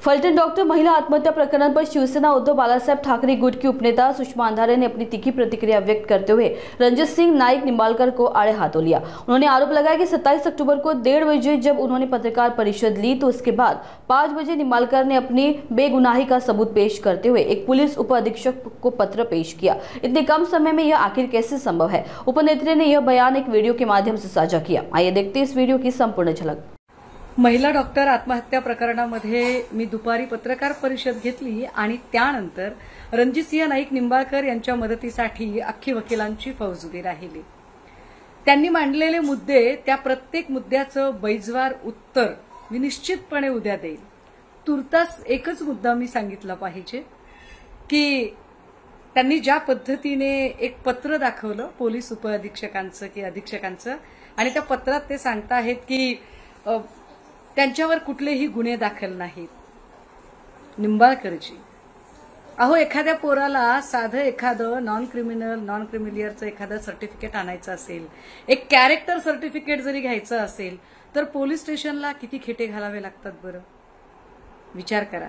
Phaltan doctor महिला आत्महत्या प्रकरण पर शिवसेना उद्धव बालासाहेब ठाकरे गुट की उपनेता सुषमा अंधारे ने अपनी तीखी प्रतिक्रिया व्यक्त करते हुए रंजित सिंह नाइक निंबालकर को आड़े हाथों लिया। उन्होंने आरोप लगाया कि 27 अक्टूबर को 1:30 बजे जब उन्होंने पत्रकार परिषद ली तो उसके बाद 5 बजे निंबालकर ने अपनी बेगुनाही का सबूत पेश करते हुए एक पुलिस उप अधीक्षक को पत्र पेश किया। इतने कम समय में यह आखिर कैसे संभव है? उपनेत्री ने यह बयान एक वीडियो के माध्यम से साझा किया। आइए देखते हैं इस वीडियो की संपूर्ण झलक। महिला डॉक्टर आत्महत्या प्रकरणामध्ये मी दुपारी पत्रकार परिषद घेतली आणि त्यानंतर रणजितसिंह नाईक निंबाळकर यांच्या मदतीसाठी अख्खी वकिलांची फौज उभी राहिली। त्यांनी मांडलेले मुद्दे, त्या प्रत्येक मुद्द्याचं बैजवार उत्तर मी निश्चितपणे उद्या देईल। तुर्तास एकच मुद्दा मी सांगितला पाहिजे की त्यांनी ज्या पद्धतीने एक पत्र दाखवलं पोलीस उप अधीक्षकांचं की अधीक्षकांचं, आणि त्या पत्रात ते सांगताहेत की त्यांच्यावर कुठलेही गुन्हे दाखल नाहीत। निंबाळकरजी, अहो एखाद्या पोराला साधं एखादं नॉन क्रिमिलियरचं एखादं सर्टिफिकेट आणायचं असेल, एक कॅरेक्टर सर्टिफिकेट जरी घ्यायचं असेल तर पोलीस स्टेशनला किती खेटे घालावे लागतात बरं? विचार करा।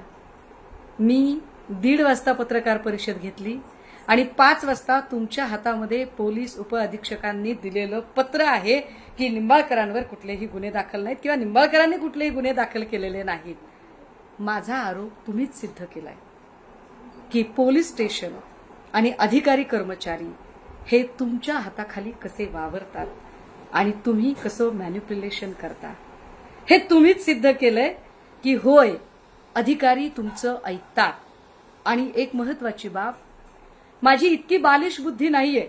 मी 1:30 वाजता पत्रकार परिषद घेतली आणि 5 वाजता तुमच्या हातामध्ये पोलीस उप अधीक्षकांनी दिलेलं पत्र आहे की निंबाळकरांवर कुठलेही गुन्हे दाखल नाहीत किंवा निंबाळकरांनी कुठलेही गुन्हे दाखल केलेले नाहीत। माझा आरोप तुम्हीच सिद्ध केलाय की पोलीस स्टेशन आणि अधिकारी कर्मचारी हे तुमच्या हाताखाली कसे वावरतात आणि तुम्ही कसं मॅनिप्युलेशन करता हे तुम्हीच सिद्ध केलंय की होय अधिकारी तुमचं ऐकतात। आणि एक महत्वाची बाब, माझी इतकी बालिश बुद्धी नाहीये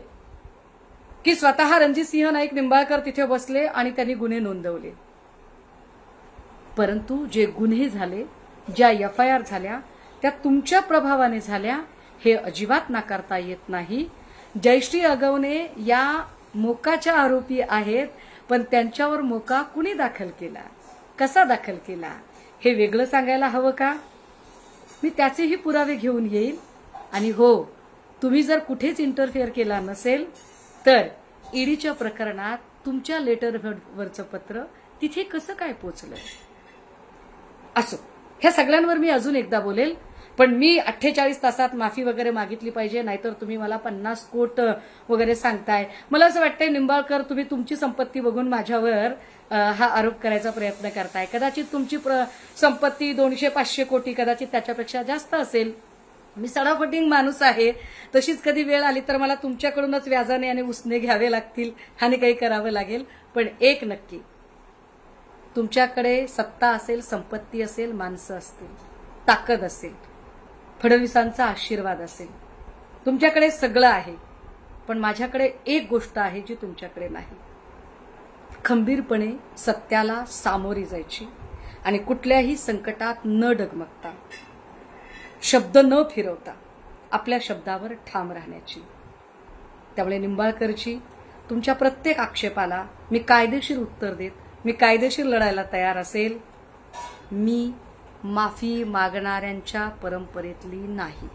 की स्वतः रणजितसिंह नाईक निंबाळकर तिथे बसले आणि त्यांनी गुन्हे नोंदवले, परंतु जे गुन्हे झाले, ज्या FIR झाल्या त्या तुमच्या प्रभावाने झाल्या हे अजिबात नाकारता येत नाही। जयश्री अगवणे या मोकाच्या आरोपी आहेत, पण त्यांच्यावर मोका कुणी दाखल केला, कसा दाखल केला हे वेगळं सांगायला हवं का? मी त्याचेही पुरावे घेऊन येईल। आणि हो, तुम्ही जर कुठेच इंटरफेअर केला नसेल तर ईडीच्या प्रकरणात तुमच्या लेटरवरचं पत्र तिथे कसं काय पोहोचलं? असो, ह्या सगळ्यांवर मी अजून एकदा बोलेल, पण मी 48 तासात माफी वगैरे मागितली पाहिजे, नाहीतर तुम्ही मला 50 कोट वगैरे सांगताय। मला असं वाटतंय निंबाळकर, तुम्ही तुमची संपत्ती बघून माझ्यावर हा आरोप करायचा प्रयत्न करताय। कदाचित तुमची संपत्ती 200-500 कोटी, कदाचित त्याच्यापेक्षा जास्त असेल। मी सडाफटिंग माणूस आहे, तशीच कधी वेळ आली तर मला तुमच्याकडूनच व्याजाने आणि उसने घ्यावे लागतील आणि काही करावं लागेल। पण एक नक्की, तुमच्याकडे सत्ता असेल, संपत्ती असेल, माणसं असतील, ताकद असेल, फडणवीसांचा आशीर्वाद असेल, तुमच्याकडे सगळं आहे, पण माझ्याकडे एक गोष्ट आहे जी तुमच्याकडे नाही। खंबीरपणे सत्याला सामोरी जायची आणि कुठल्याही संकटात न डगमगता, शब्द न फिरवता आपल्या शब्दावर ठाम राहण्याची। त्यामुळे निंबाळकरजी, तुमच्या प्रत्येक आक्षेपाला मी कायदेशीर उत्तर देत, मी कायदेशीर लढायला तयार असेल। मी माफी मागणाऱ्यांच्या परंपरेतली नाही।